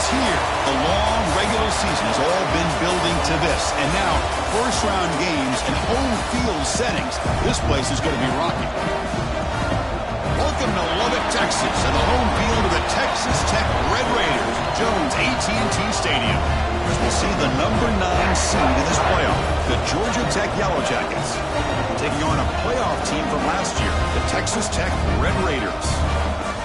It's here. The long regular season has all been building to this. And now, first-round games and home field settings. This place is going to be rocking. Welcome to Lubbock, Texas, and the home field of the Texas Tech Red Raiders, Jones AT&T Stadium. As we'll see the number 9 seed in this playoff, the Georgia Tech Yellow Jackets, taking on a playoff team from last year, the Texas Tech Red Raiders.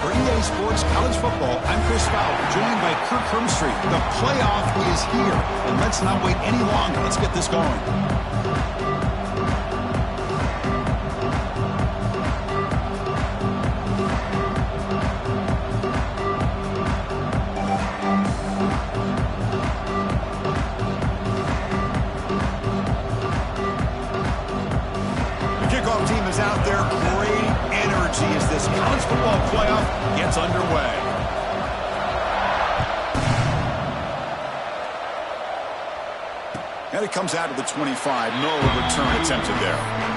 For EA Sports College Football, I'm Chris Fowler, joined by Kirk Hermstreet. The playoff is here, and let's not wait any longer. Let's get this going. Team is out there. Great energy as this college football playoff gets underway. And it comes out of the 25. No return attempted there.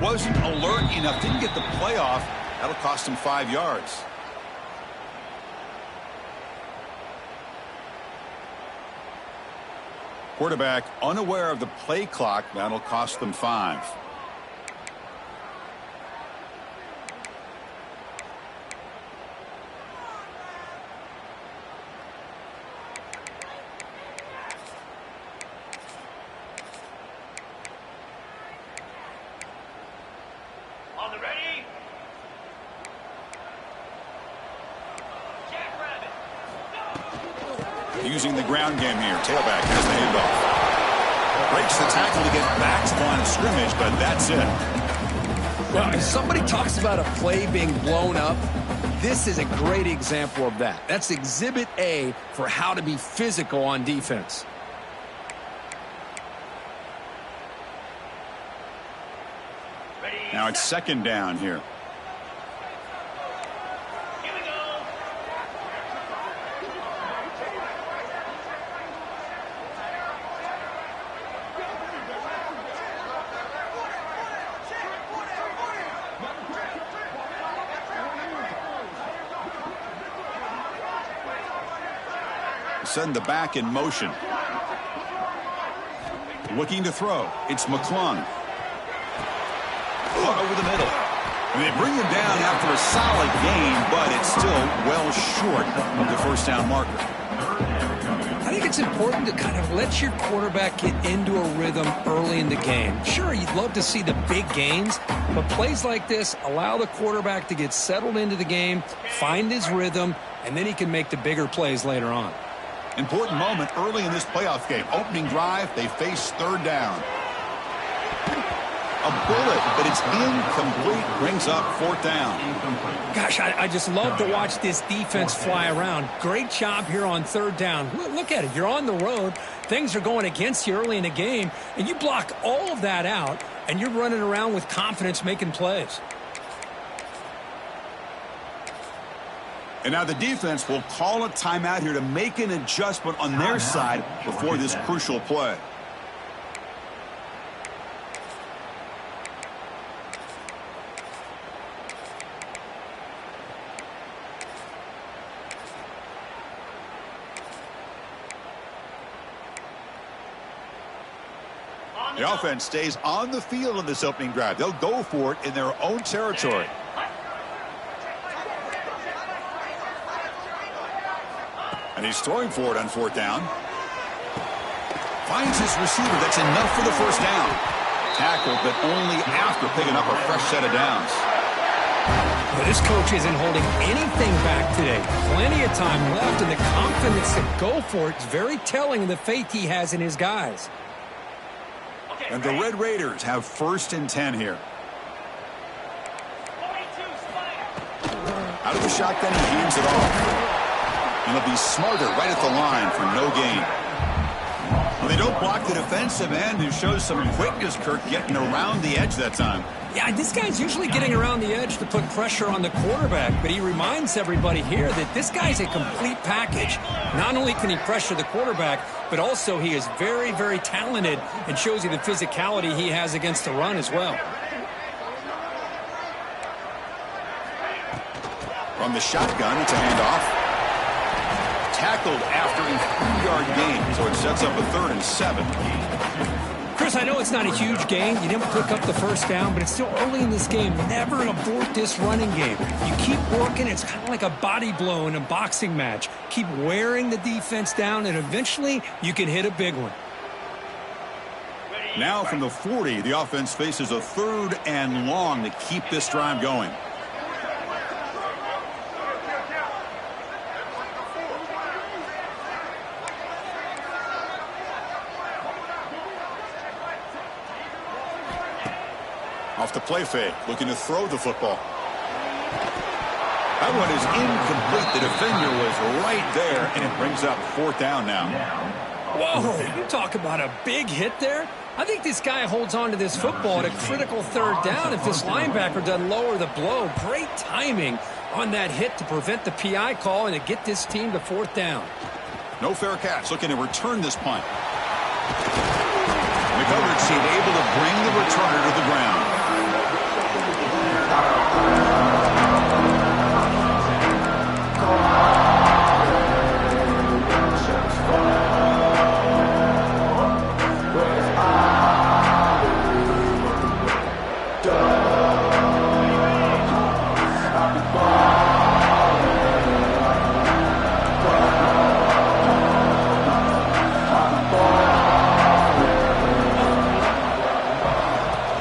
Wasn't alert enough, didn't get the playoff. That'll cost him 5 yards. Quarterback unaware of the play clock. That'll cost them 5. Using the ground game here. Tailback has the handoff. Breaks the tackle to get back to the line of scrimmage, but that's it. Well, if somebody talks about a play being blown up, this is a great example of that. That's Exhibit A for how to be physical on defense. Now it's second down here. Send the back in motion. Looking to throw. It's McClung. Over the middle. And they bring him down after a solid gain, but it's still well short of the first down marker. I think it's important to kind of let your quarterback get into a rhythm early in the game. Sure, you'd love to see the big gains, but plays like this allow the quarterback to get settled into the game, find his rhythm, and then he can make the bigger plays later on. Important moment early in this playoff game. Opening drive, they face third down. A bullet, but it's incomplete. Brings up fourth down. Gosh, I just love to watch this defense fly around. Great job here on third down. Look at it. You're on the road. Things are going against you early in the game, and you block all of that out, and you're running around with confidence making plays. And now the defense will call a timeout here to make an adjustment on their side before this crucial play. The offense stays on the field in this opening drive. They'll go for it in their own territory. And he's throwing for it on fourth down. Finds his receiver. That's enough for the first down. Tackled, but only after picking up a fresh set of downs. Well, this coach isn't holding anything back today. Plenty of time left, and the confidence to go for it is very telling of the faith he has in his guys. And the Red Raiders have first and 10 here. Out of the shotgun, he hands it off. And he'll be smarter right at the line for no gain. They don't block the defensive end, who shows some quickness, Kirk, getting around the edge that time. Yeah, this guy's usually getting around the edge to put pressure on the quarterback, but he reminds everybody here that this guy's a complete package. Not only can he pressure the quarterback, but also he is very, very talented and shows you the physicality he has against the run as well. From the shotgun, it's a handoff. Tackled after a 3-yard gain, so it sets up a 3rd and 7. Chris, I know it's not a huge gain. You didn't pick up the first down, but it's still early in this game. Never abort this running game. You keep working. It's kind of like a body blow in a boxing match. Keep wearing the defense down, and eventually you can hit a big one. Now from the 40, the offense faces a 3rd and long to keep this drive going. Off the play fake, looking to throw the football. That one is incomplete. The defender was right there, and it brings up 4th down now. Whoa, you talk about a big hit there. I think this guy holds on to this football at a critical 3rd down if this linebacker doesn't lower the blow. Great timing on that hit to prevent the PI call and to get this team to 4th down. No fair catch, looking to return this punt. The coverage team able to bring the returner to the ground.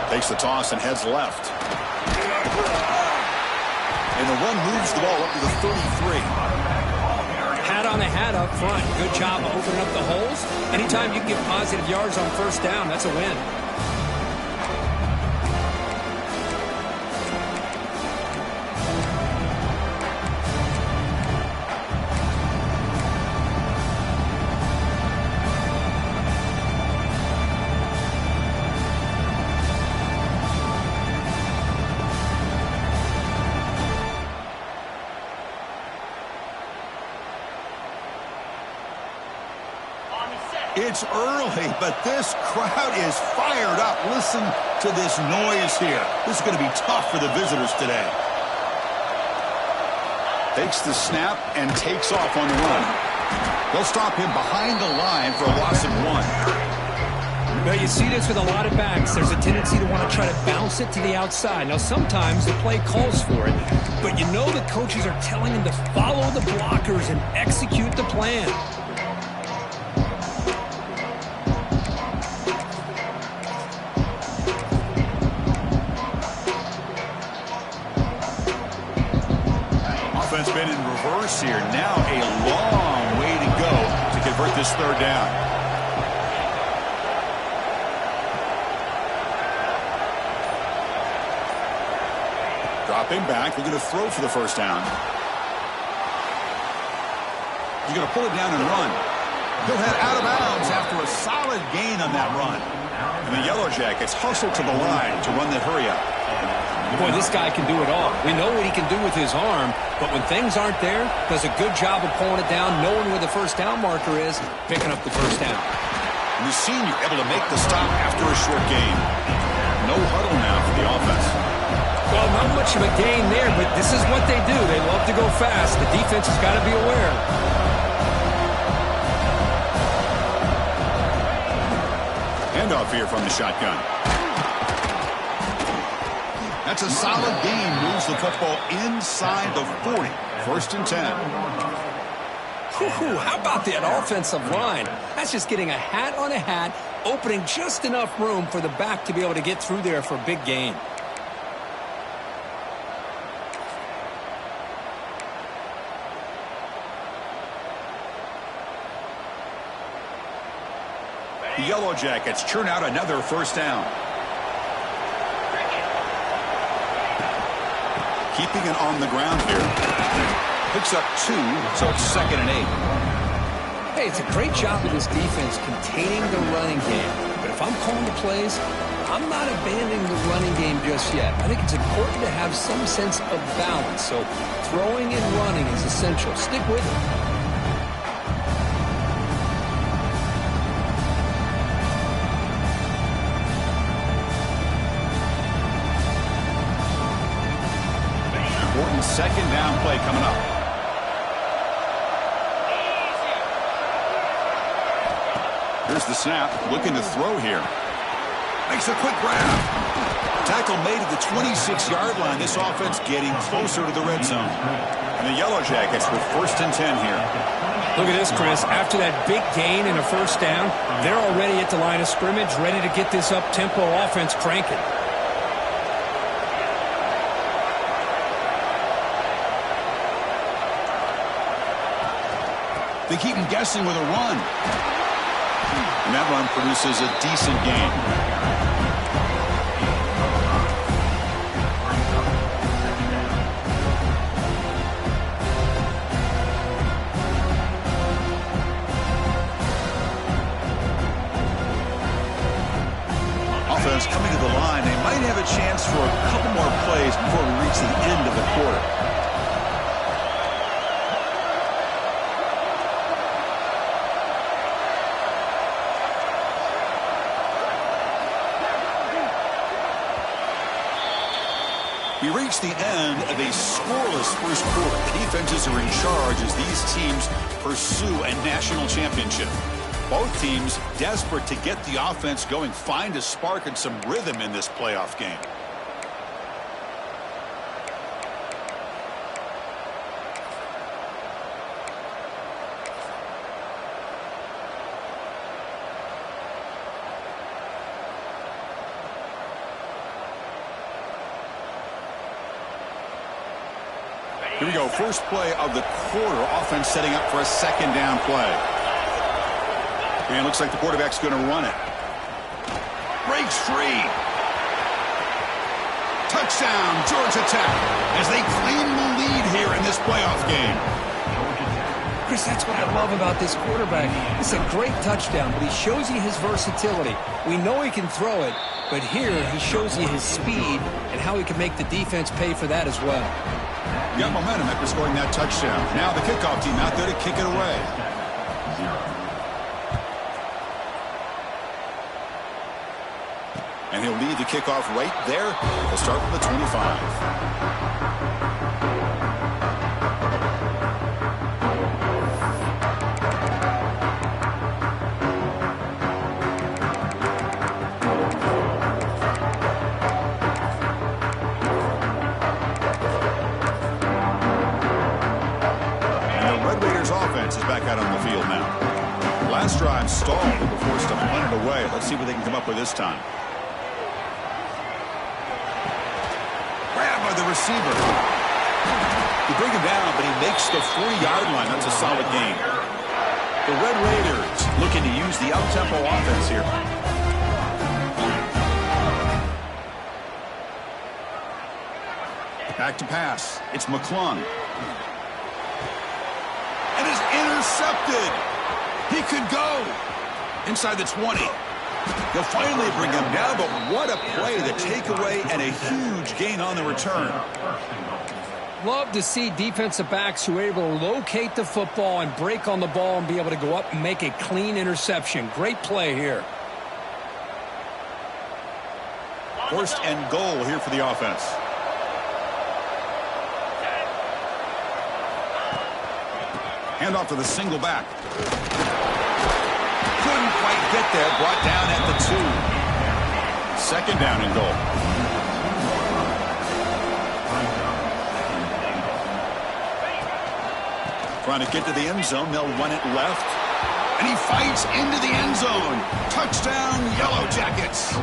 Takes the toss and heads left. And the run moves the ball up to the 33. Hat on a hat up front. Good job of opening up the holes. Anytime you can get positive yards on 1st down, that's a win. It's early, but this crowd is fired up. Listen to this noise here. This is going to be tough for the visitors today. Takes the snap and takes off on the run. They'll stop him behind the line for a loss of 1. Well, you see this with a lot of backs. There's a tendency to want to try to bounce it to the outside. Now, sometimes the play calls for it, but you know the coaches are telling him to follow the blockers and execute the plan. Offense been in reverse here. Now a long way to go to convert this 3rd down. Dropping back, looking to throw for the 1st down. He's going to pull it down and run. He'll head out of bounds after a solid gain on that run. And the Yellow Jackets hustle to the line to run the hurry up. Boy, this guy can do it all. We know what he can do with his arm, but when things aren't there, does a good job of pulling it down, knowing where the 1st down marker is, picking up the 1st down. And the senior able to make the stop after a short gain. No huddle now for the offense. Well, not much of a gain there, but this is what they do. They love to go fast. The defense has got to be aware. Handoff here from the shotgun. That's a solid gain. Moves the football inside the 40. 1st and 10. How about that offensive line? That's just getting a hat on a hat, opening just enough room for the back to be able to get through there for a big gain. The Yellow Jackets churn out another 1st down. Keeping it on the ground here. Picks up 2, so it's 2nd and 8. Hey, it's a great job of this defense containing the running game. But if I'm calling the plays, I'm not abandoning the running game just yet. I think it's important to have some sense of balance. So throwing and running is essential. Stick with it. Important second down play coming up. Here's the snap, looking to throw here. Makes a quick grab. Tackle made at the 26-yard line. This offense getting closer to the red zone. And the Yellow Jackets with 1st and 10 here. Look at this, Chris. After that big gain and a first down, they're already at the line of scrimmage, ready to get this up-tempo offense cranking. They keep him guessing with a run. And that run produces a decent gain. Offense coming to the line. They might have a chance for a couple more plays before we reach the end of the quarter. We reach the end of a scoreless first quarter. Defenses are in charge as these teams pursue a national championship. Both teams desperate to get the offense going, find a spark and some rhythm in this playoff game. Here we go, first play of the quarter. Offense setting up for a second down play. And looks like the quarterback's going to run it. Breaks free. Touchdown, Georgia Tech, as they claim the lead here in this playoff game. Chris, that's what I love about this quarterback. It's a great touchdown, but he shows you his versatility. We know he can throw it, but here he shows you his speed and how he can make the defense pay for that as well. Got momentum after scoring that touchdown. Now the kickoff team out there to kick it away. And he'll lead the kickoff right there. He'll start from the 25. Is back out on the field now. Last drive stalled and were forced to punt it away. Let's see what they can come up with this time. Grab by the receiver. They bring him down, but he makes the 40-yard line. That's a solid gain. The Red Raiders looking to use the up-tempo offense here. Back to pass. It's McClung. And is intercepted. He could go inside the 20. They'll finally bring him down, but what a play, the takeaway, and a huge gain on the return. Love to see defensive backs who are able to locate the football and break on the ball and be able to go up and make a clean interception. Great play here. 1st and goal here for the offense. Handoff to the single back. Couldn't quite get there. Brought down at the 2. Second down and goal. Trying to get to the end zone. They'll run it left. And he fights into the end zone. Touchdown, Yellow Jackets.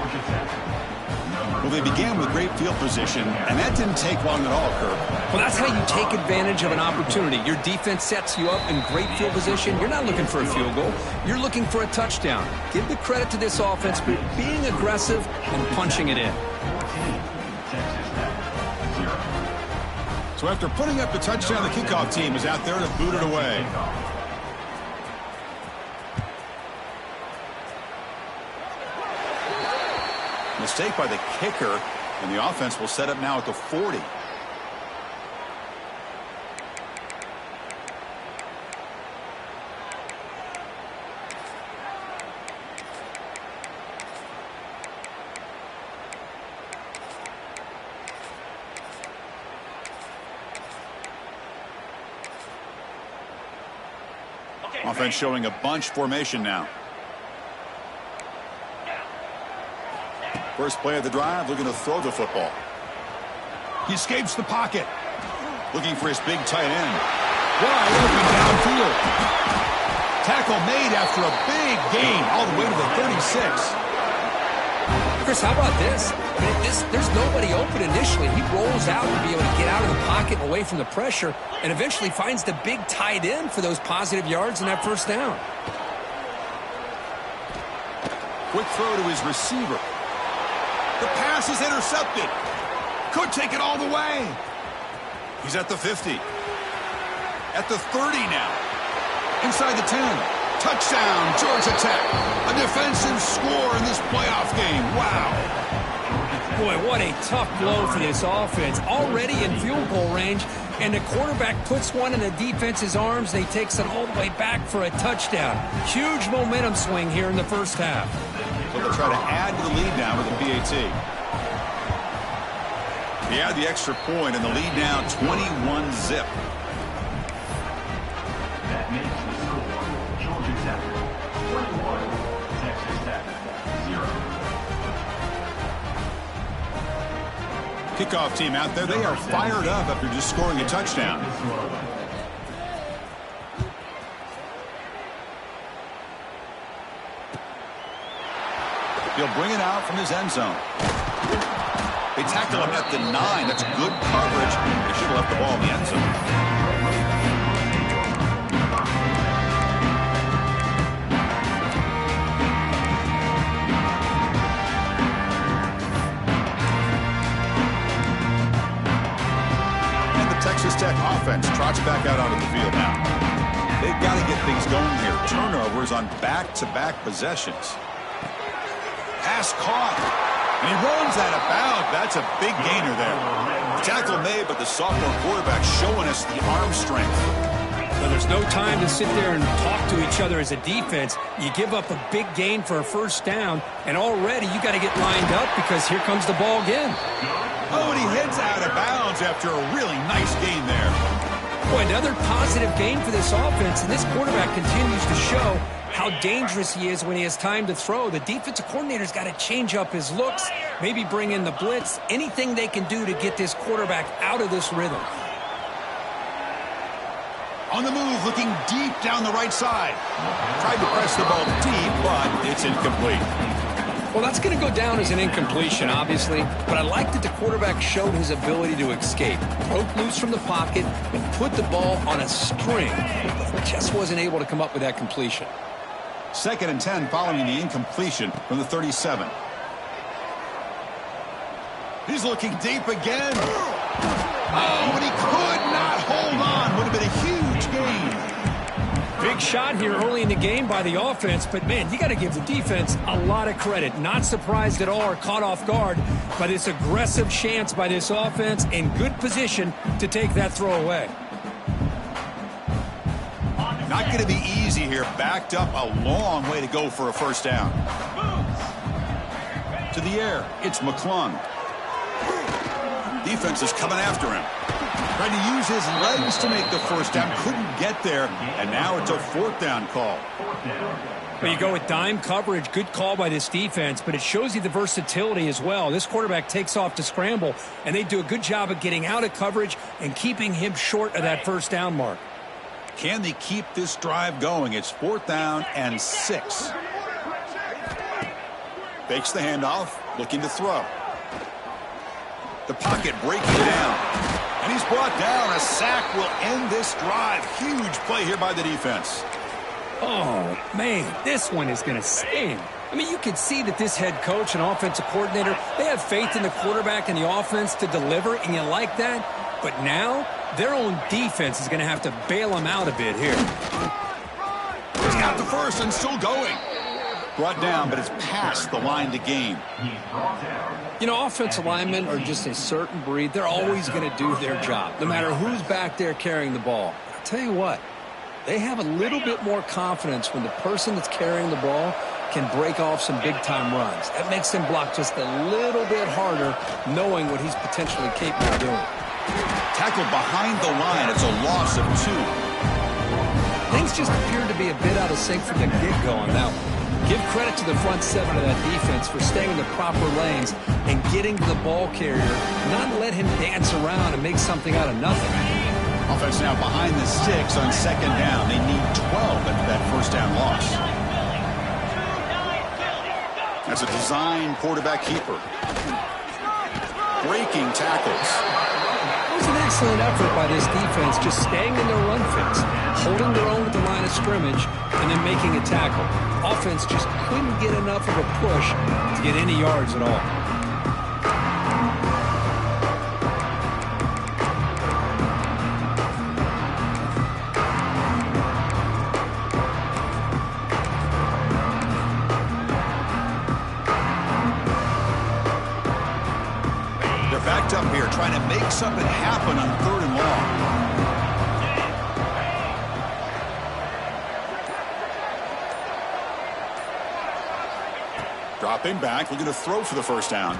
Well, they began with great field position, and that didn't take long at all, Kirk. Well, that's how you take advantage of an opportunity. Your defense sets you up in great field position. You're not looking for a field goal. You're looking for a touchdown. Give the credit to this offense for being aggressive and punching it in. So after putting up the touchdown, the kickoff team is out there to boot it away. mistake by the kicker, and the offense will set up now at the 40. Offense showing a bunch formation now. First play of the drive, looking to throw the football. He escapes the pocket. Looking for his big tight end. Wide open downfield. Tackle made after a big gain all the way to the 36. Chris, how about this? I mean, there's nobody open initially. He rolls out to be able to get out of the pocket away from the pressure and eventually finds the big tight end for those positive yards in that first down. Quick throw to his receiver. The pass is intercepted. Could take it all the way. He's at the 50. At the 30 now. Inside the 10. Touchdown, Georgia Tech. A defensive score in this playoff game. Wow. Boy, what a tough blow for this offense. Already in field goal range, and the quarterback puts one in the defense's arms, and he takes it all the way back for a touchdown. Huge momentum swing here in the first half. So they'll try to add to the lead now with a PAT. He had the extra point, and the lead now 21-zip. That makes the score Georgia Tech 21, Texas Tech 0. Kickoff team out there, they are fired up after just scoring a touchdown. He'll bring it out from his end zone. They tackle him at the 9. That's good coverage. They should have left the ball in the end zone. Texas Tech offense trots back out onto the field now. They've got to get things going here. Turnovers on back-to-back possessions. Pass caught. And he runs out of bounds. That's a big gainer there. Tackle made, but the sophomore quarterback showing us the arm strength. Well, there's no time to sit there and talk to each other as a defense. You give up a big gain for a first down, and already you got to get lined up because here comes the ball again. Oh, and he heads out of bounds after a really nice gain there. Boy, another positive gain for this offense, and this quarterback continues to show how dangerous he is when he has time to throw. The defensive coordinator's got to change up his looks, maybe bring in the blitz, anything they can do to get this quarterback out of this rhythm. On the move, looking deep down the right side. Tried to press the ball deep, but it's incomplete. Well, that's going to go down as an incompletion, obviously, but I like that the quarterback showed his ability to escape, broke loose from the pocket, and put the ball on a string, but just wasn't able to come up with that completion. 2nd and 10 following the incompletion from the 37. He's looking deep again. Oh, and he could not hold on. Would have been a huge gain. Big shot here early in the game by the offense, but, man, you got to give the defense a lot of credit. Not surprised at all or caught off guard, but it's aggressive chance by this offense in good position to take that throw away. Not going to be easy here. Backed up a long way to go for a first down. To the air, it's McClung. Defense is coming after him. Trying to use his legs to make the first down. Couldn't get there, and now it's a 4th down call. Well, you go with dime coverage. Good call by this defense, but it shows you the versatility as well. This quarterback takes off to scramble, and they do a good job of getting out of coverage and keeping him short of that first down mark. Can they keep this drive going? It's 4th down and 6. Fakes the handoff, looking to throw. The pocket breaking down. And he's brought down. A sack will end this drive. Huge play here by the defense. Oh, man, this one is going to sting. I mean, you can see that this head coach and offensive coordinator, they have faith in the quarterback and the offense to deliver, and you like that. But now, their own defense is going to have to bail them out a bit here. He's got the first and still going. Brought down, but it's past the line to gain. You know, offensive linemen are just a certain breed. They're always going to do their job, no matter who's back there carrying the ball. I'll tell you what, they have a little bit more confidence when the person that's carrying the ball can break off some big-time runs. That makes them block just a little bit harder, knowing what he's potentially capable of doing. Tackled behind the line. It's a loss of 2. Things just appeared to be a bit out of sync from the get-go on that one. Give credit to the front seven of that defense for staying in the proper lanes and getting to the ball carrier, not let him dance around and make something out of nothing. Offense now behind the sticks on second down. They need 12 after that first down loss. That's a design quarterback keeper. Breaking tackles. It was an excellent effort by this defense, just staying in their run fix, holding their own at the line of scrimmage, and then making a tackle. Offense just couldn't get enough of a push to get any yards at all. They're backed up here trying to make something happen on 3rd and long. Dropping back, looking to throw for the first down.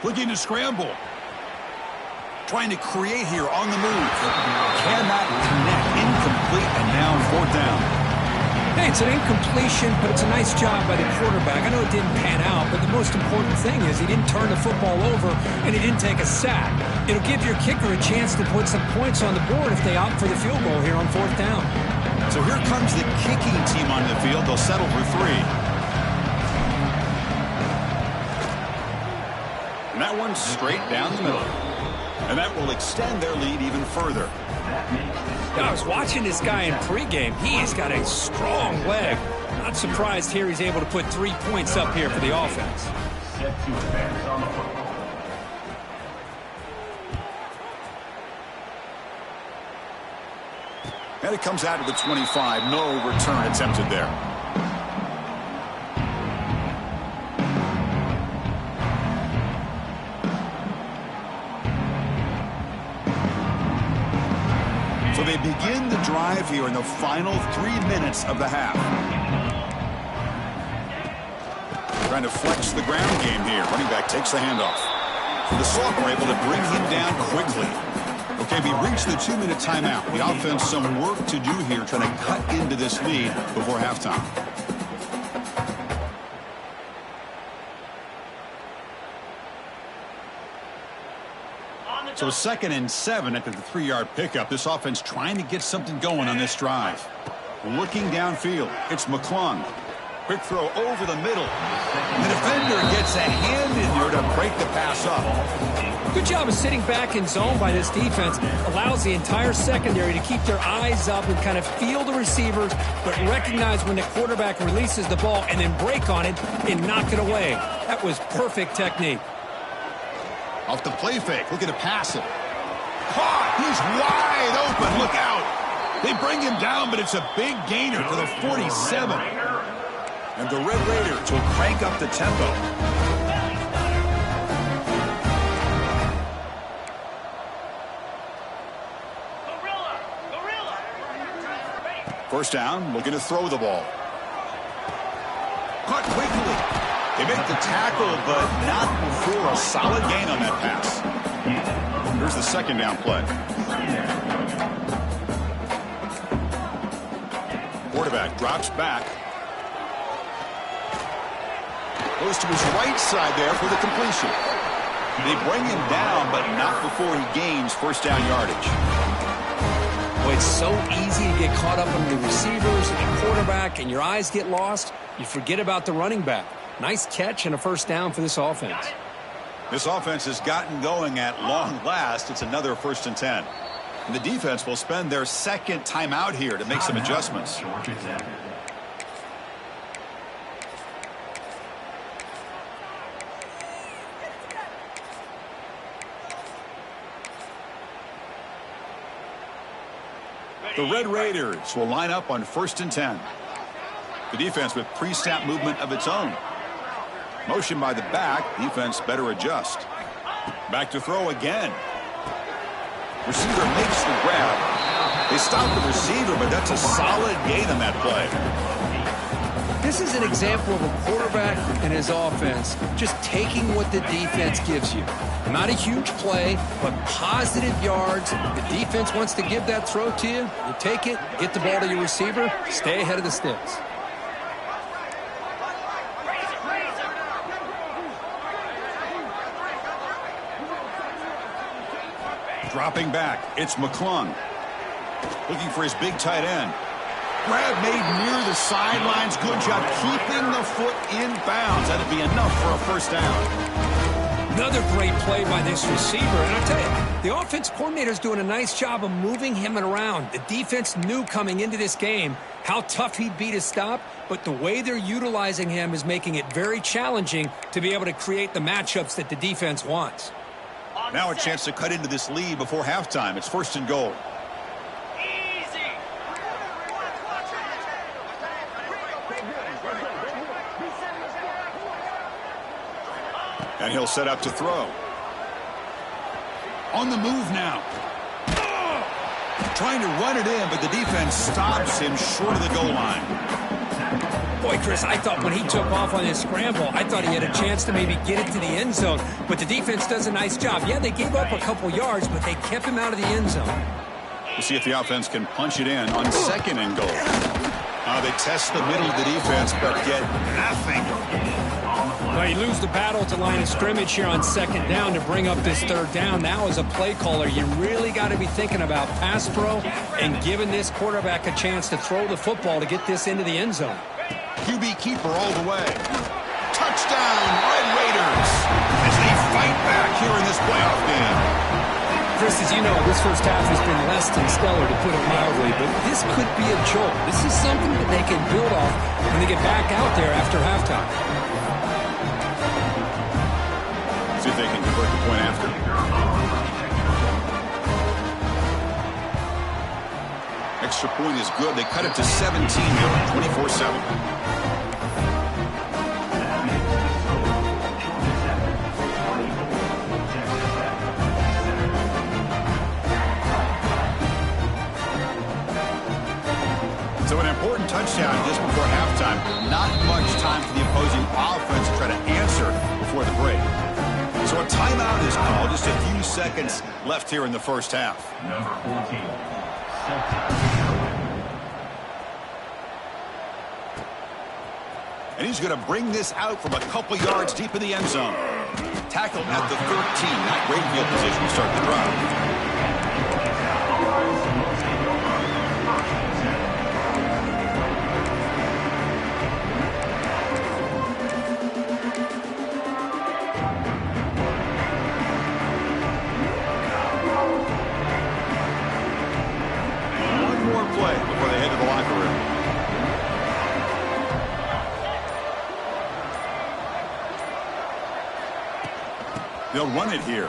Looking to scramble. Trying to create here on the move. Cannot connect. Incomplete, and now 4th down. Hey, it's an incompletion, but it's a nice job by the quarterback. I know it didn't pan out, but the most important thing is he didn't turn the football over and he didn't take a sack. It'll give your kicker a chance to put some points on the board if they opt for the field goal here on 4th down. So here comes the kicking team on the field. They'll settle for 3. And that one's straight down the middle. And that will extend their lead even further. I was watching this guy in pregame. He has got a strong leg. Not surprised here he's able to put 3 points up here for the offense. Set to advance on the football. And it comes out of the 25. No return attempted there. So they begin the drive here in the final 3 minutes of the half. Trying to flex the ground game here. Running back takes the handoff. The Salk were able to bring him down quickly. Okay, we reached the 2-minute timeout. The offense some work to do here trying to cut into this lead before halftime. So 2nd and 7 after the 3-yard pickup. This offense trying to get something going on this drive. Looking downfield. It's McClung. Quick throw over the middle. The defender gets a hand in there to break the pass up. Good job of sitting back in zone by this defense. Allows the entire secondary to keep their eyes up and kind of feel the receivers, but recognize when the quarterback releases the ball and then break on it and knock it away. That was perfect technique. Off the play fake, looking to pass it. Caught! He's wide open, look out! They bring him down, but it's a big gainer to the 47. And the Red Raiders will crank up the tempo. First down, looking to throw the ball. Caught quickly. They make the tackle, but not for a solid gain on that pass. Here's the 2nd down play. Quarterback drops back. Goes to his right side there for the completion. They bring him down, but not before he gains first down yardage. Boy, it's so easy to get caught up on the receivers and the quarterback, and your eyes get lost. You forget about the running back. Nice catch and a first down for this offense. This offense has gotten going at long last. It's another 1st and 10. And the defense will spend their 2nd timeout here to make some adjustments. The Red Raiders will line up on 1st and 10. The defense with pre-snap movement of its own. Motion by the back. Defense better adjust. Back to throw again. Receiver makes the grab. They stop the receiver, but that's a solid gain on that play. This is an example of a quarterback and his offense just taking what the defense gives you. Not a huge play, but positive yards. The defense wants to give that throw to you. You take it, get the ball to your receiver, stay ahead of the sticks. Dropping back, it's McClung. Looking for his big tight end. Grab made near the sidelines. Good job keeping the foot in bounds. That'd be enough for a first down. Another great play by this receiver. And I tell you, the offense coordinator's doing a nice job of moving him around. The defense knew coming into this game how tough he'd be to stop, but the way they're utilizing him is making it very challenging to be able to create the matchups that the defense wants. Now a chance to cut into this lead before halftime. It's 1st and goal. And he'll set up to throw. On the move now. Trying to run it in, but the defense stops him short of the goal line. Boy, Chris, I thought when he took off on his scramble, I thought he had a chance to maybe get it to the end zone. But the defense does a nice job. Yeah, they gave up a couple yards, but they kept him out of the end zone. We'll see if the offense can punch it in on 2nd and goal. They test the middle of the defense, but get nothing. Well, you lose the battle at the line of scrimmage here on 2nd down to bring up this 3rd down. Now, as a play caller, you really got to be thinking about pass pro and giving this quarterback a chance to throw the football to get this into the end zone. QB keeper all the way. Touchdown, Red Raiders, as they fight back here in this playoff game. Chris, as you know, this first half has been less than stellar, to put it mildly, but this could be a jolt. This is something that they can build off when they get back out there after halftime. See if they can convert the point after. Extra point is good. They cut it to 17 now, 24-7. So an important touchdown just before halftime. Not much time for the opposing offense to try to answer before the break. So a timeout is called. Just a few seconds left here in the first half. Number 14. And he's going to bring this out from a couple yards deep in the end zone. Tackle at the 13. Not great field position to start the drive. Play before they head to the locker room. They'll run it here.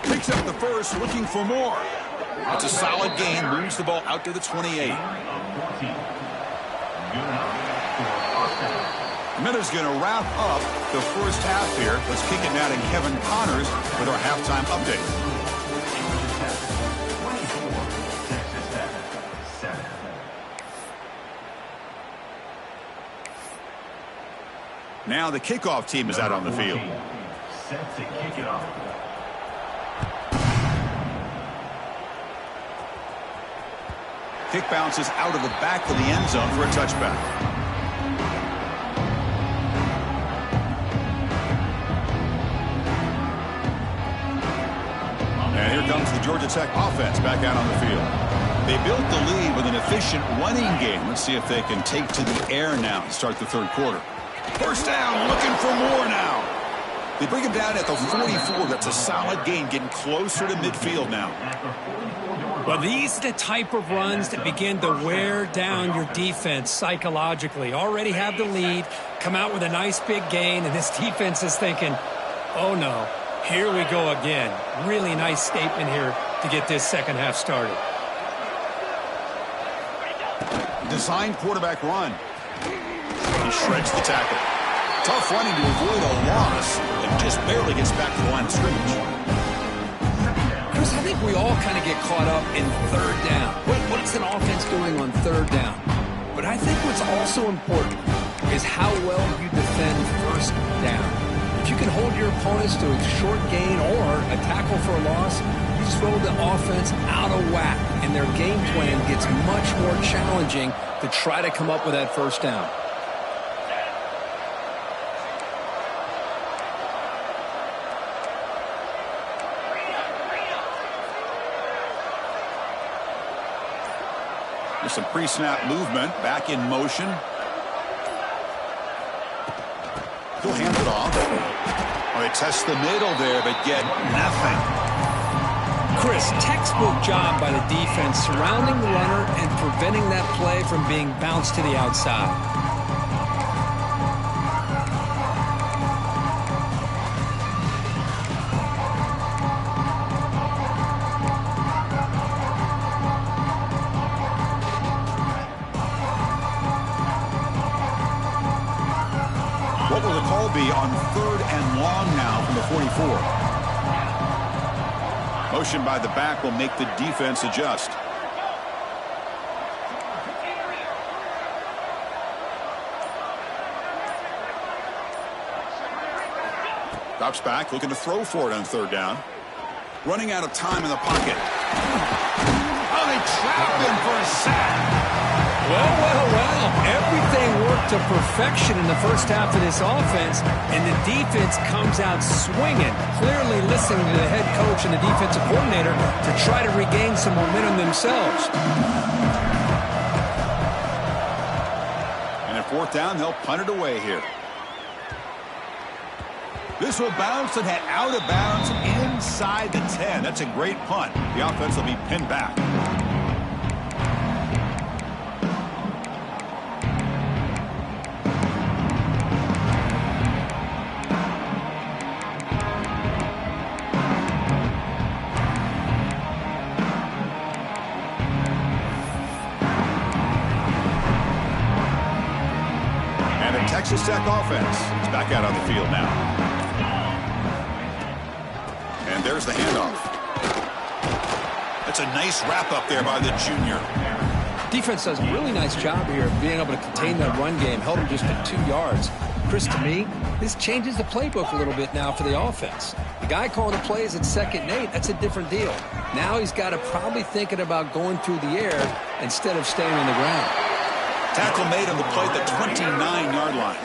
Picks up the first, looking for more. That's a solid gain, moves the ball out to the 28. Miller's going to wrap up the first half here. Let's kick it now to Kevin Connors with our halftime update. Now the kickoff team is out on the field. Set to kick it off. Kick bounces out of the back of the end zone for a touchback. And here comes the Georgia Tech offense back out on the field. They built the lead with an efficient running game. Let's see if they can take to the air now and start the 3rd quarter. First down, looking for more now. They bring him down at the 44. That's a solid gain, getting closer to midfield now. Well, these are the type of runs that begin to wear down your defense psychologically. Already have the lead, come out with a nice big gain, and this defense is thinking, oh no, here we go again. Really nice statement here to get this second half started. Design quarterback run. He shreds the tackle. Tough running to avoid a loss and just barely gets back to the line of scrimmage. Chris, I think we all kind of get caught up in third down. What's an offense doing on third down? But I think what's also important is how well you defend first down. If you can hold your opponents to a short gain or a tackle for a loss, you throw the offense out of whack, and their game plan gets much more challenging to try to come up with that first down. There's some pre-snap movement, back in motion. He'll hand it off. Oh, they test the middle there, but get nothing. Chris, textbook job by the defense surrounding the runner and preventing that play from being bounced to the outside. What will the call be on 3rd and long now from the 44? Motion by the back will make the defense adjust. Drops back, looking to throw for it on 3rd down. Running out of time in the pocket. Oh, they trapped him for a sack. Well. Everything worked to perfection in the first half of this offense, and the defense comes out swinging, clearly listening to the head coach and the defensive coordinator to try to regain some momentum themselves. And at 4th down, they'll punt it away here. This will bounce and head out of bounds inside the 10. That's a great punt. The offense will be pinned back. Texas Tech offense is back out on the field now. And there's the handoff. That's a nice wrap up there by the junior. Defense does a really nice job here of being able to contain that run game. Held him just at 2 yards. Chris, to me, this changes the playbook a little bit now for the offense. The guy calling the plays at 2nd and 8, that's a different deal. Now he's got to probably thinking about going through the air instead of staying on the ground. Tackle made on the play at the 29-yard line.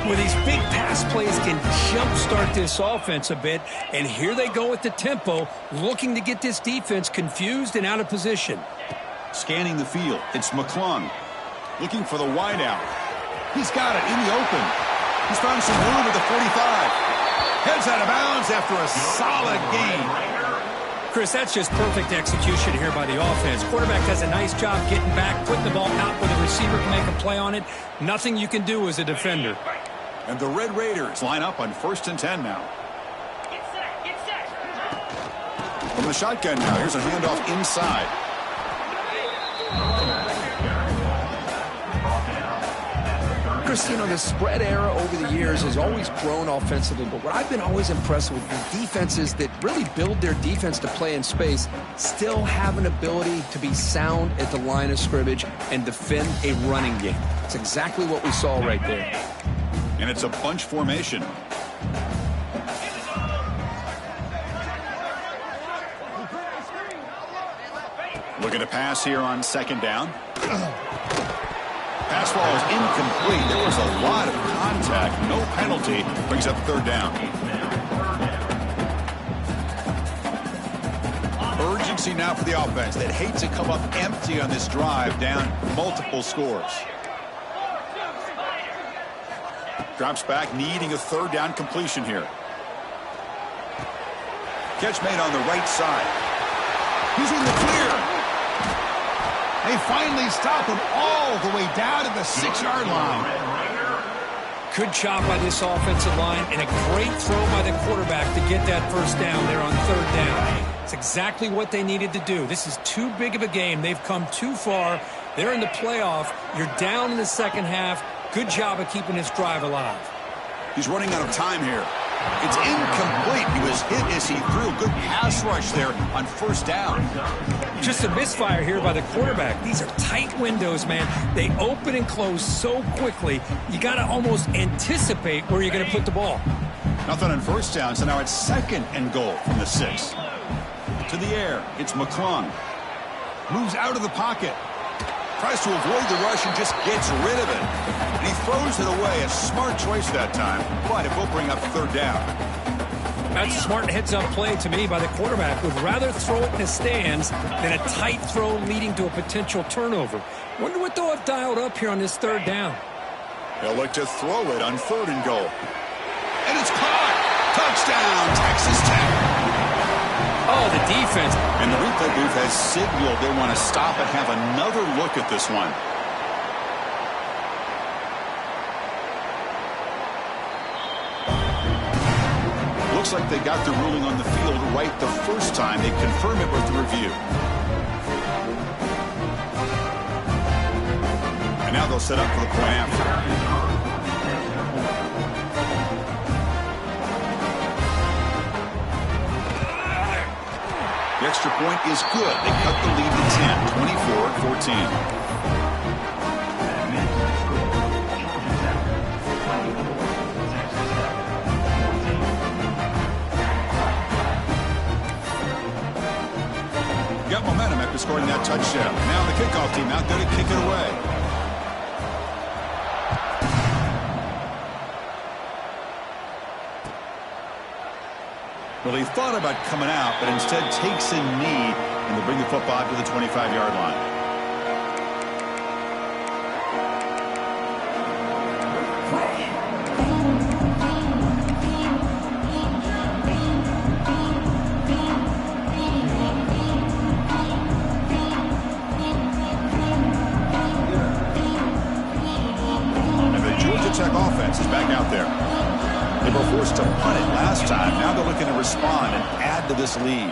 Well, these big pass plays can jumpstart this offense a bit, and here they go with the tempo, looking to get this defense confused and out of position. Scanning the field, it's McClung. Looking for the wideout. He's got it in the open. He's found some room at the 45. Heads out of bounds after a solid gain. Chris, that's just perfect execution here by the offense. Quarterback does a nice job getting back, putting the ball out where the receiver can make a play on it. Nothing you can do as a defender. And the Red Raiders line up on 1st and 10 now. From the shotgun now, here's a handoff inside. Chris, you know, the spread era over the years has always grown offensively, but what I've been always impressed with is defenses that really build their defense to play in space still have an ability to be sound at the line of scrimmage and defend a running game. It's exactly what we saw right there. And it's a bunch formation. Looking to pass here on 2nd down. Pass ball is incomplete. There was a lot of contact. No penalty. Brings up 3rd down. Urgency now for the offense that hates to come up empty on this drive, down multiple scores. Drops back, needing a 3rd down completion here. Catch made on the right side. He's in the clear. They finally stop him all the way down to the 6-yard line. Good job by this offensive line and a great throw by the quarterback to get that first down there on 3rd down. It's exactly what they needed to do. This is too big of a game. They've come too far, They're in the playoff. You're down in the second half. Good job of keeping this drive alive. He's running out of time here. It's incomplete. He was hit as he threw. Good pass rush there on first down. Just a misfire here by the quarterback. These are tight windows, man. They open and close so quickly. You got to almost anticipate where you're going to put the ball. Nothing on first down, so now it's 2nd and goal from the 6. To the air, it's McClung. Moves out of the pocket. Tries to avoid the rush and just gets rid of it. And he throws it away. A smart choice that time, but it will bring up 3rd down. That's a smart heads-up play to me by the quarterback. Would rather throw it in the stands than a tight throw leading to a potential turnover. Wonder what they'll have dialed up here on this 3rd down. They'll look to throw it on 3rd and goal. And it's caught! Touchdown, Texas Tech! Oh, the defense. And the replay booth has signaled they want to stop and have another look at this one. Looks like they got the ruling on the field right the first time. They confirm it with the review. And now they'll set up for the point after. The extra point is good. They cut the lead to 10, 24-14. Got momentum after scoring that touchdown. Now the kickoff team out there to kick it away. Well, he thought about coming out, but instead takes a knee, and they bring the football to the 25-yard line. And the Georgia Tech offense is back out there. They were forced to punt it last time. Now they're looking to respond and add to this lead.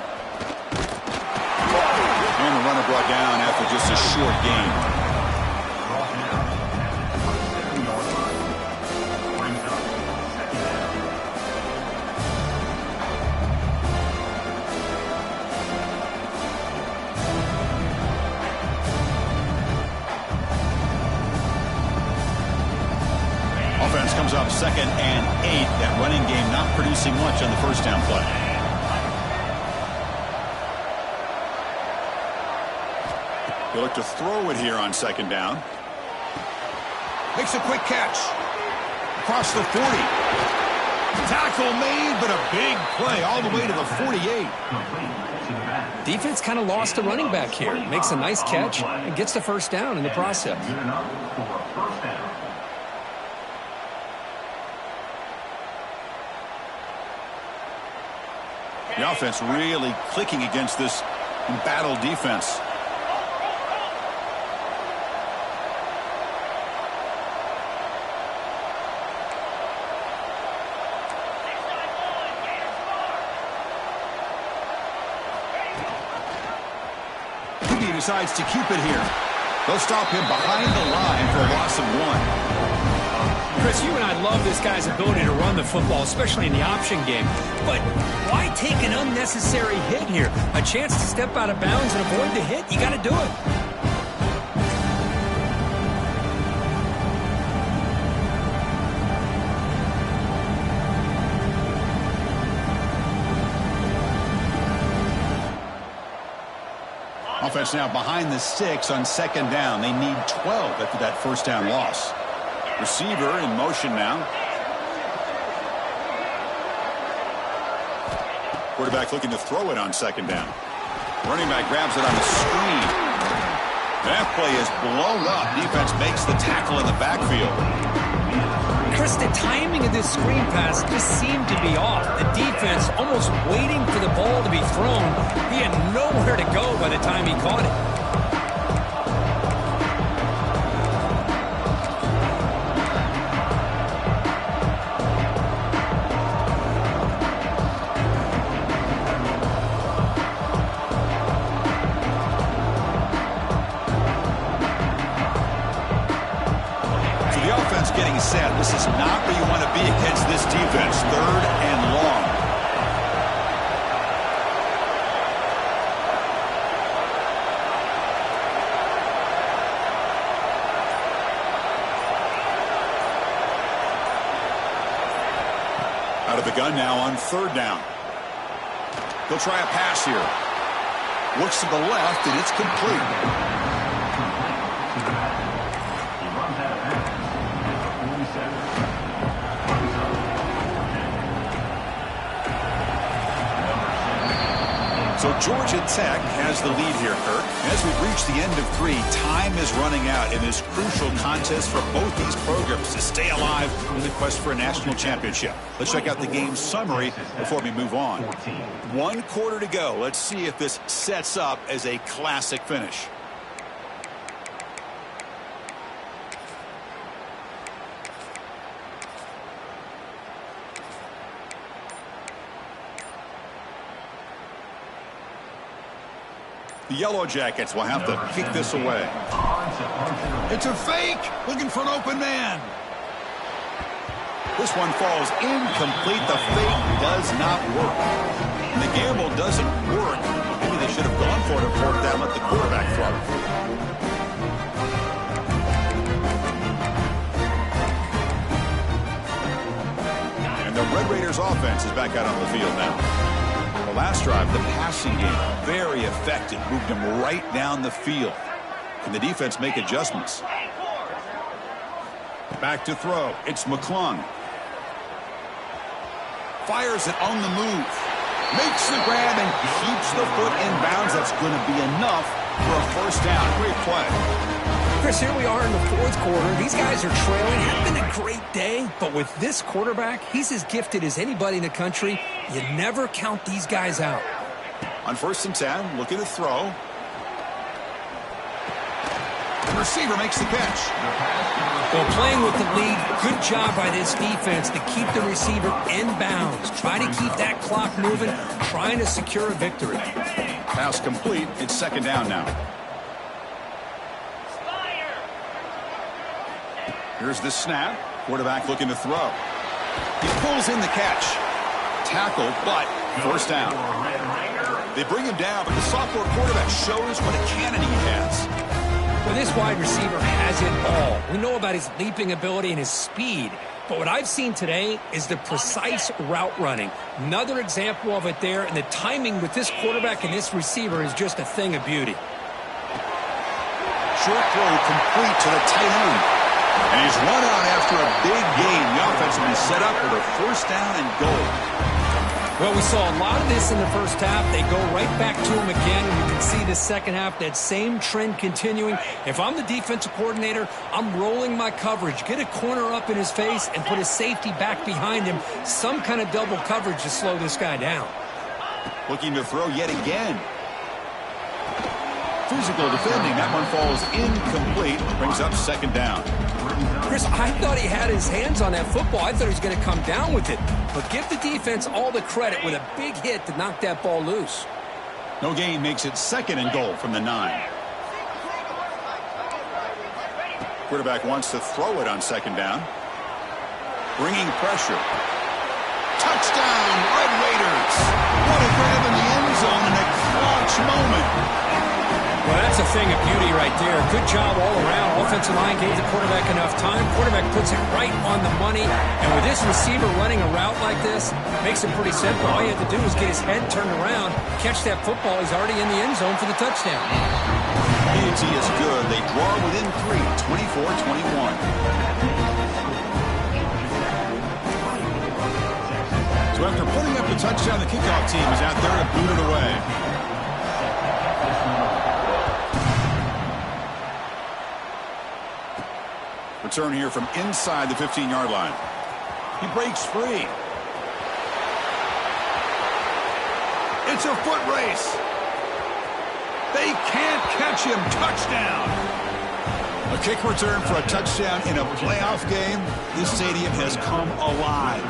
And the runner brought down after just a short gain. Offense comes up 2nd and 8. That running game not producing much on the first down play. They look to throw it here on 2nd down. Makes a quick catch. Across the 40. Tackle made, but a big play all the way to the 48. Defense kind of lost the running back here. Makes a nice catch and gets the first down in the process. The offense really clicking against this embattled defense. He decides to keep it here. They'll stop him behind the line for a loss of 1. Chris, you and I love this guy's ability to run the football, especially in the option game. But why take an unnecessary hit here? A chance to step out of bounds and avoid the hit? You got to do it. Offense now behind the 6 on 2nd down. They need 12 after that first down loss. Receiver in motion now. Quarterback looking to throw it on 2nd down. Running back grabs it on the screen. That play is blown up. Defense makes the tackle in the backfield. Chris, the timing of this screen pass just seemed to be off. The defense almost waiting for the ball to be thrown. He had nowhere to go by the time he caught it. he said, this is not where you want to be against this defense. 3rd and long. Out of the gun now on 3rd down. He'll try a pass here. Looks to the left, and it's complete. He runs out of bounds at the 47. So Georgia Tech has the lead here, Kirk. As we reach the end of 3, time is running out in this crucial contest for both these programs to stay alive in the quest for a national championship. Let's check out the game summary before we move on. 1 quarter to go. Let's see if this sets up as a classic finish. The Yellow Jackets will have to kick this away. It's a fake, looking for an open man. This one falls incomplete. The fake does not work. And the gamble doesn't work. Maybe they should have gone for it and 4th down, let the quarterback throw. And the Red Raiders offense is back out on the field now. The last drive, the passing game, very effective. Moved him right down the field. Can the defense make adjustments? Back to throw. It's McClung. Fires it on the move. Makes the grab and keeps the foot in bounds. That's going to be enough for a 1st down. Great play. Chris, here we are in the 4th quarter. These guys are trailing. Had been a great day, but with this quarterback, he's as gifted as anybody in the country. You never count these guys out. On 1st and 10, looking to throw. The receiver makes the catch. Well, playing with the lead, good job by this defense to keep the receiver in bounds. Try to keep that clock moving, trying to secure a victory. Pass complete. It's 2nd down now. Here's the snap. Quarterback looking to throw. He pulls in the catch. Tackle, but 1st down. They bring him down, but the sophomore quarterback shows what a cannon he has. Well, this wide receiver has it all. We know about his leaping ability and his speed, but what I've seen today is the precise route running. Another example of it there, and the timing with this quarterback and this receiver is just a thing of beauty. Short throw complete to the tight end. And he's run out after a big gain. The offense will be set up with a 1st down and goal. Well, we saw a lot of this in the 1st half. They go right back to him again, and you can see the 2nd half, that same trend continuing. If I'm the defensive coordinator, I'm rolling my coverage. Get a corner up in his face and put a safety back behind him. Some kind of double coverage to slow this guy down. Looking to throw yet again. Physical defending. That one falls incomplete. Brings up 2nd down. Chris, I thought he had his hands on that football. I thought he was going to come down with it. But give the defense all the credit with a big hit to knock that ball loose. No gain makes it 2nd and goal from the 9. Quarterback wants to throw it on 2nd down. Bringing pressure. Touchdown, Red Raiders. What a grab in the end zone in a clutch moment. Well, that's a thing of beauty right there. Good job all around. Offensive line gave the quarterback enough time. Quarterback puts it right on the money. And with this receiver running a route like this, makes it pretty simple. All you have to do is get his head turned around, catch that football. He's already in the end zone for the touchdown. P&T is good. They draw within 3, 24-21. So after putting up the touchdown, the kickoff team is out there to boot it away. Return here from inside the 15-yard line. He breaks free. It's a foot race. They can't catch him. Touchdown. A kick return for a touchdown in a playoff game. This stadium has come alive.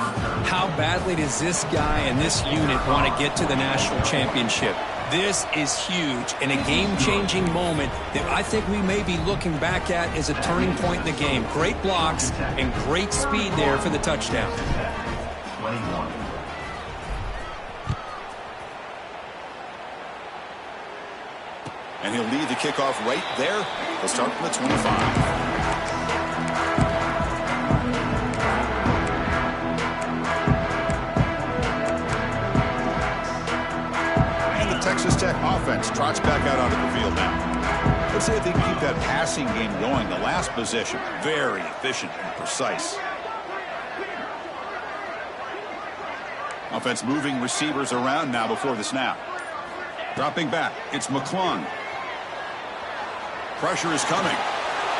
How badly does this guy and this unit want to get to the national championship? This is huge and a game-changing moment that I think we may be looking back at as a turning point in the game. Great blocks and great speed there for the touchdown. 21. And he'll lead the kickoff right there. He'll start from the 25. Texas Tech offense trots back out onto the field now. Let's see if they can keep that passing game going. The last possession, very efficient and precise. Offense moving receivers around now before the snap. Dropping back, it's McClung. Pressure is coming.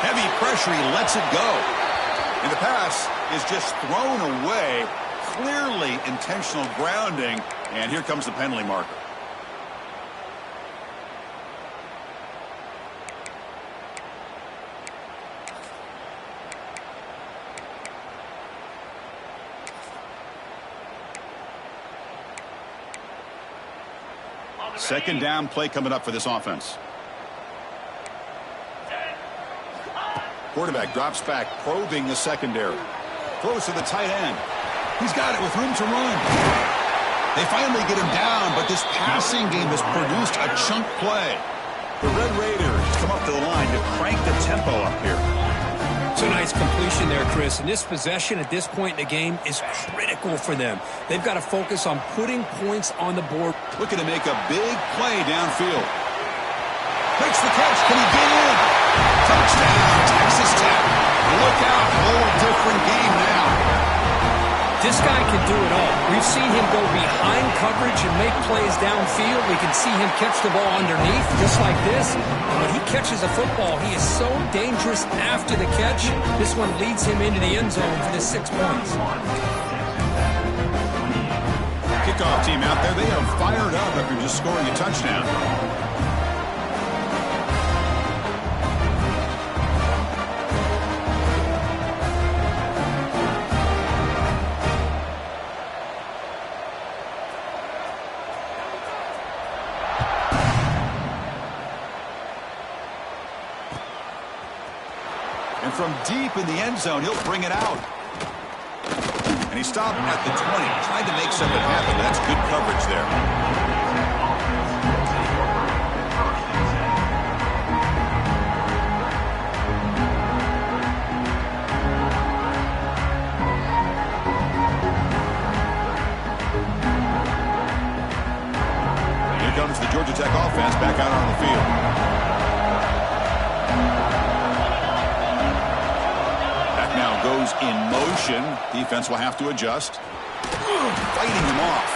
Heavy pressure, he lets it go. And the pass is just thrown away. Clearly intentional grounding. And here comes the penalty marker. Second down play coming up for this offense. Quarterback drops back, probing the secondary. Throws to the tight end. He's got it with room to run. They finally get him down, but this passing game has produced a chunk play. The Red Raiders come up to the line to crank the tempo up here. It's a nice completion there, Chris. And this possession at this point in the game is critical for them. They've got to focus on putting points on the board. Looking to make a big play downfield. Makes the catch. Can he get in? Touchdown, Texas Tech. Look out. A whole different game now. This guy can do it all. We've seen him go behind coverage and make plays downfield. We can see him catch the ball underneath, just like this. And when he catches a football, he is so dangerous after the catch. This one leads him into the end zone for the 6 points. Kickoff team out there. They are fired up after just scoring a touchdown. And from deep in the end zone, he'll bring it out. And he stopped at the 20, tried to make something happen. That's good coverage there. Here comes the Georgia Tech offense back out on the field. Now goes in motion. Defense will have to adjust. Fighting him off.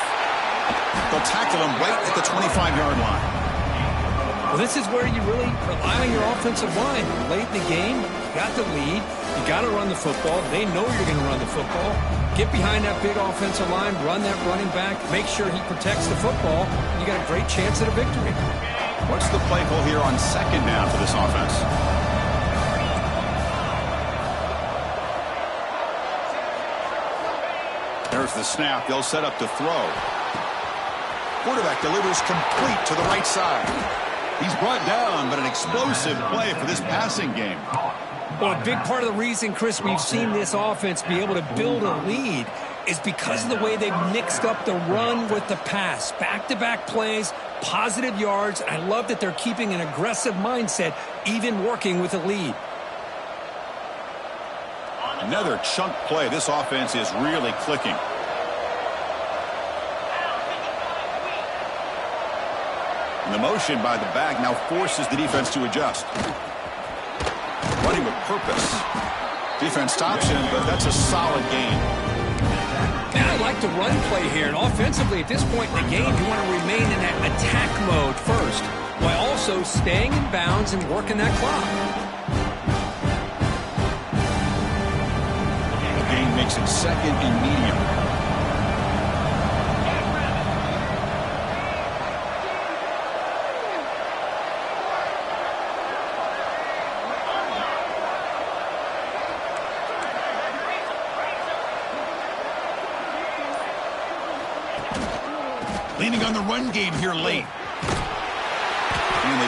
They'll tackle him right at the 25-yard line. Well, this is where you really rely on your offensive line. Late in the game, you got the lead. You got to run the football. They know you're going to run the football. Get behind that big offensive line, run that running back, make sure he protects the football. You got a great chance at a victory. What's the play call here on second down for this offense? There's the snap. They'll set up to throw. Quarterback delivers complete to the right side. He's brought down, but an explosive play for this passing game. Well, a big part of the reason, Chris, we've seen this offense be able to build a lead is because of the way they've mixed up the run with the pass. Back-to-back plays, positive yards. I love that they're keeping an aggressive mindset, even working with a lead. Another chunk play. This offense is really clicking. And the motion by the back now forces the defense to adjust. Running with purpose. Defense stops him, but that's a solid gain. Yeah, I like the run play here. And offensively, at this point in the game, you want to remain in that attack mode first, while also staying in bounds and working that clock. Makes it second and medium. Leaning on the run game here late.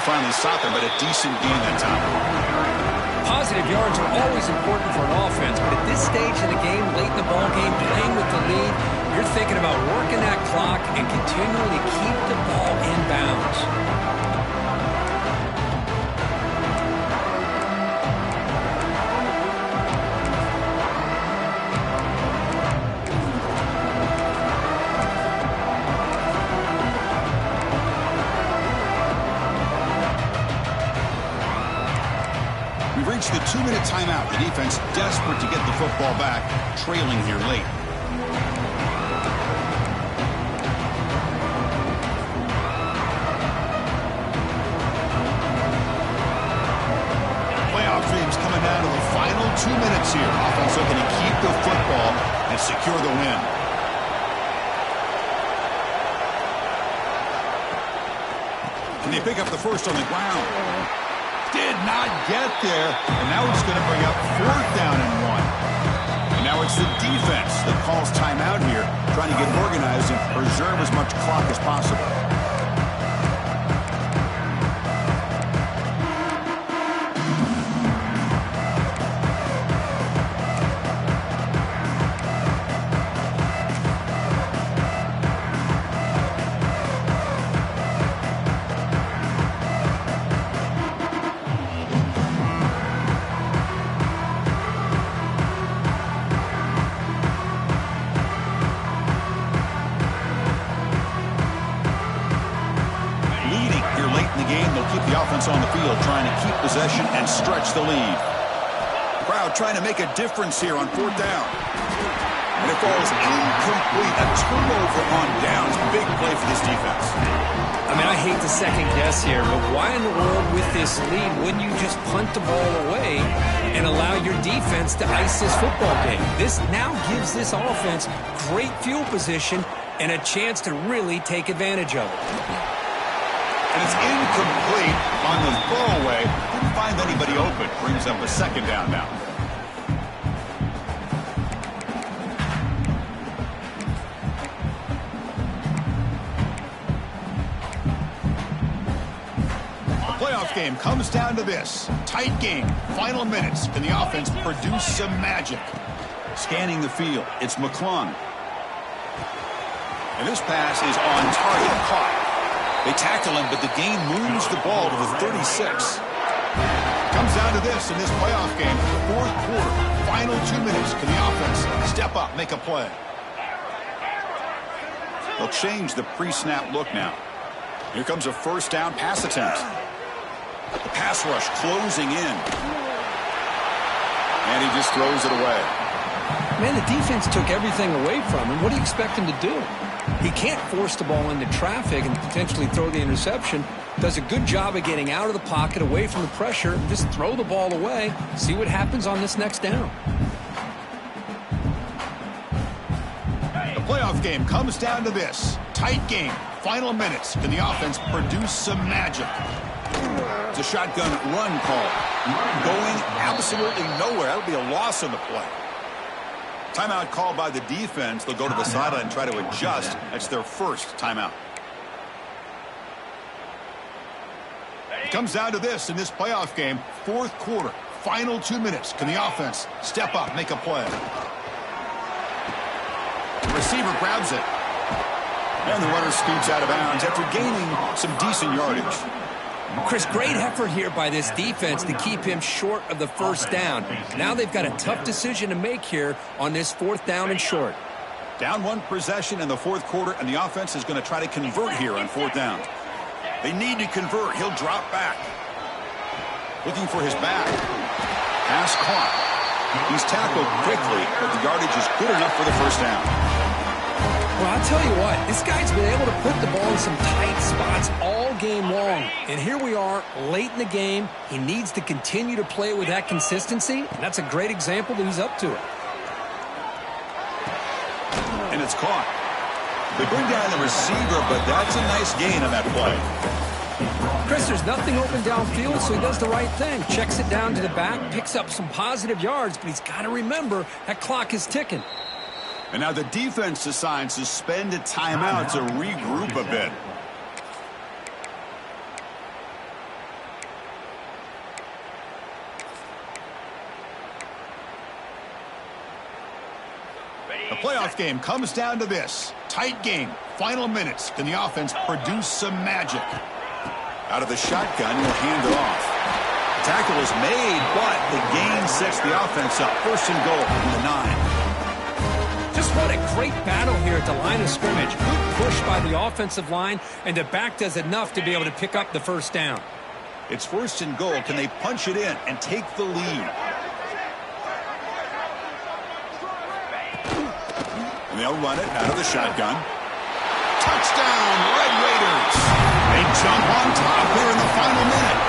finally stop him, but a decent gain that time. Positive yards are always important for an offense, but at this stage in the game, late in the ball game, playing with the lead, you're thinking about working that clock and continuing to keep the ball in bounds. We've reached the 2-minute timeout. The defense desperate to get the football back, trailing here late. Playoff dreams coming down to the final 2 minutes here. Offense looking to keep the football and secure the win. Can they pick up the first on the ground? Did not get there, and now it's going to bring up 4th down and 1. And now it's the defense that calls timeout here, trying to get organized and preserve as much clock as possible. On the field trying to keep possession and stretch the lead. Crowd trying to make a difference here on 4th down. And it falls incomplete. A turnover on downs. Big play for this defense. I mean, I hate to second guess here, but why in the world with this lead wouldn't you just punt the ball away and allow your defense to ice this football game? This now gives this offense great field position and a chance to really take advantage of it. And it's incomplete on the throwaway. Didn't find anybody open. Brings up a 2nd down now. The playoff game comes down to this. Tight game. Final minutes. Can the offense produce some magic? Scanning the field. It's McClung. And this pass is on target. Caught. They tackle him, but the gain moves the ball to the 36. Comes down to this in this playoff game. 4th quarter, final 2 minutes. Can the offense step up, make a play? They'll change the pre-snap look now. Here comes a 1st down pass attempt. The pass rush closing in. And he just throws it away. Man, the defense took everything away from him. What do you expect him to do? He can't force the ball into traffic and potentially throw the interception. Does a good job of getting out of the pocket, away from the pressure. Just throw the ball away. See what happens on this next down. The playoff game comes down to this. Tight game. Final minutes. Can the offense produce some magic? It's a shotgun run call. Going absolutely nowhere. That'll be a loss on the play. Timeout called by the defense. They'll go to the sideline and try to adjust. That's their 1st timeout. It comes down to this in this playoff game. 4th quarter, final 2 minutes. Can the offense step up, make a play? The receiver grabs it. And the runner scoots out of bounds after gaining some decent yardage. Chris, great effort here by this defense to keep him short of the 1st down. Now they've got a tough decision to make here on this 4th down and short. Down 1 possession in the 4th quarter, and the offense is going to try to convert here on 4th down. They need to convert. He'll drop back. Looking for his back. Pass caught. He's tackled quickly, but the yardage is good enough for the 1st down. Well, I'll tell you what, this guy's been able to put the ball in some tight spots all game long. And here we are, late in the game. He needs to continue to play with that consistency. And that's a great example that he's up to it. And it's caught. They bring down the receiver, but that's a nice gain on that play. Chris, there's nothing open downfield, so he does the right thing. Checks it down to the back, picks up some positive yards, but he's got to remember that clock is ticking. And now the defense decides to spend a timeout to regroup a bit. The playoff game comes down to this. Tight game. Final minutes. Can the offense produce some magic? Out of the shotgun, he'll hand it off. Tackle is made, but the gain sets the offense up. First and goal from the 9. Just what a great battle here at the line of scrimmage. Good push by the offensive line, and the back does enough to be able to pick up the first down. It's first and goal. Can they punch it in and take the lead? And they'll run it out of the shotgun. Touchdown, Red Raiders. They jump on top here in the final minute.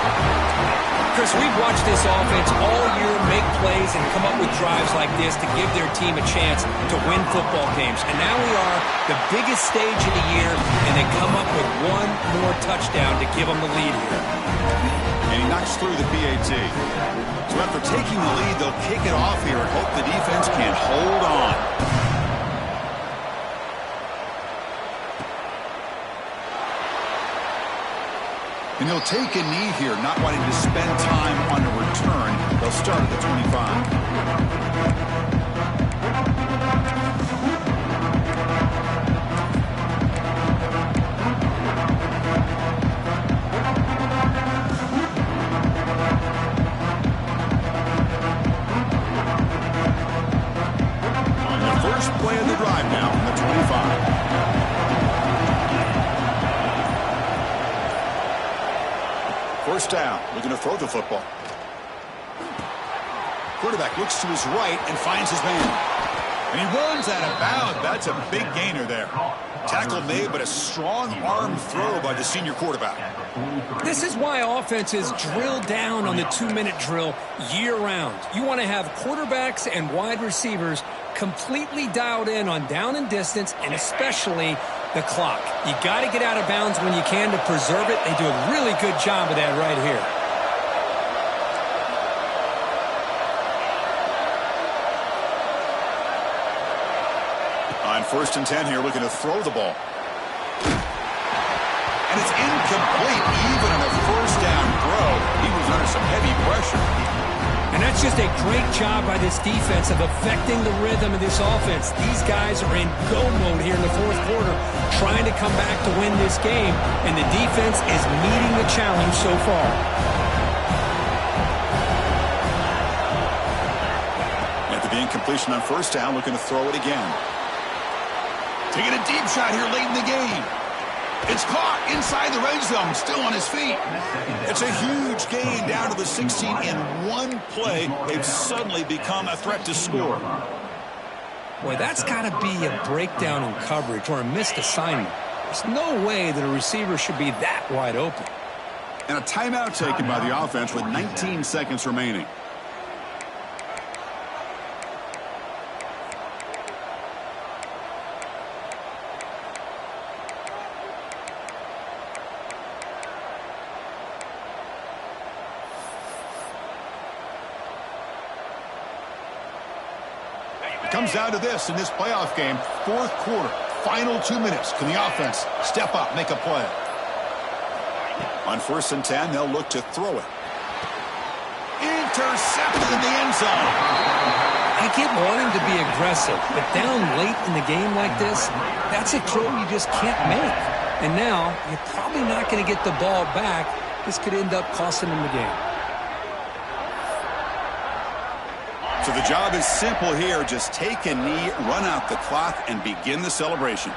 Chris, we've watched this offense all year make plays and come up with drives like this to give their team a chance to win football games. And now we are the biggest stage of the year, and they come up with one more touchdown to give them the lead here. And he knocks through the PAT. So after taking the lead, they'll kick it off here and hope the defense can hold on. And they'll take a knee here, not wanting to spend time on a return. They'll start at the 25. First play of the drive now from the 25. First down, looking to throw the football. Quarterback looks to his right and finds his man. And he runs out of bounds. That's a big gainer there. Tackle made, but a strong arm throw by the senior quarterback. This is why offenses drill down on the 2-minute drill year-round. You want to have quarterbacks and wide receivers completely dialed in on down and distance, and especially the clock. You got to get out of bounds when you can to preserve it. They do a really good job of that right here. On first and 10 here, looking to throw the ball. And it's incomplete. Even on a first down throw, he was under some heavy pressure. And that's just a great job by this defense of affecting the rhythm of this offense. These guys are in go mode here in the fourth quarter, trying to come back to win this game, and the defense is meeting the challenge so far. After the incompletion on first down, looking to throw it again. Taking a deep shot here late in the game. It's caught inside the red zone, still on his feet. It's a huge gain down to the 16 in one play. They've suddenly become a threat to score. Boy, that's got to be a breakdown in coverage or a missed assignment. There's no way that a receiver should be that wide open. And a timeout taken by the offense with 19 seconds remaining. Comes down to this in this playoff game. Fourth quarter, final 2 minutes. Can the offense step up, make a play? On first and 10, they'll look to throw it. Intercepted in the end zone. I get wanting to be aggressive, but down late in the game like this, that's a throw you just can't make. And now, you're probably not going to get the ball back. This could end up costing them the game. So the job is simple here. Just take a knee, run out the clock, and begin the celebration.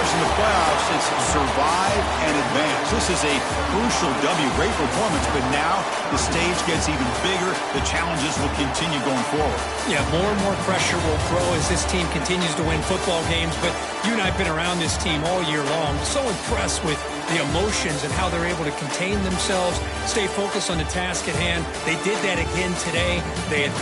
In the playoffs, it's survive and advance. This is a crucial W. Great performance, but now the stage gets even bigger. The challenges will continue going forward. Yeah, more and more pressure will grow as this team continues to win football games, but you and I have been around this team all year long. So impressed with the emotions and how they're able to contain themselves, stay focused on the task at hand. They did that again today. They had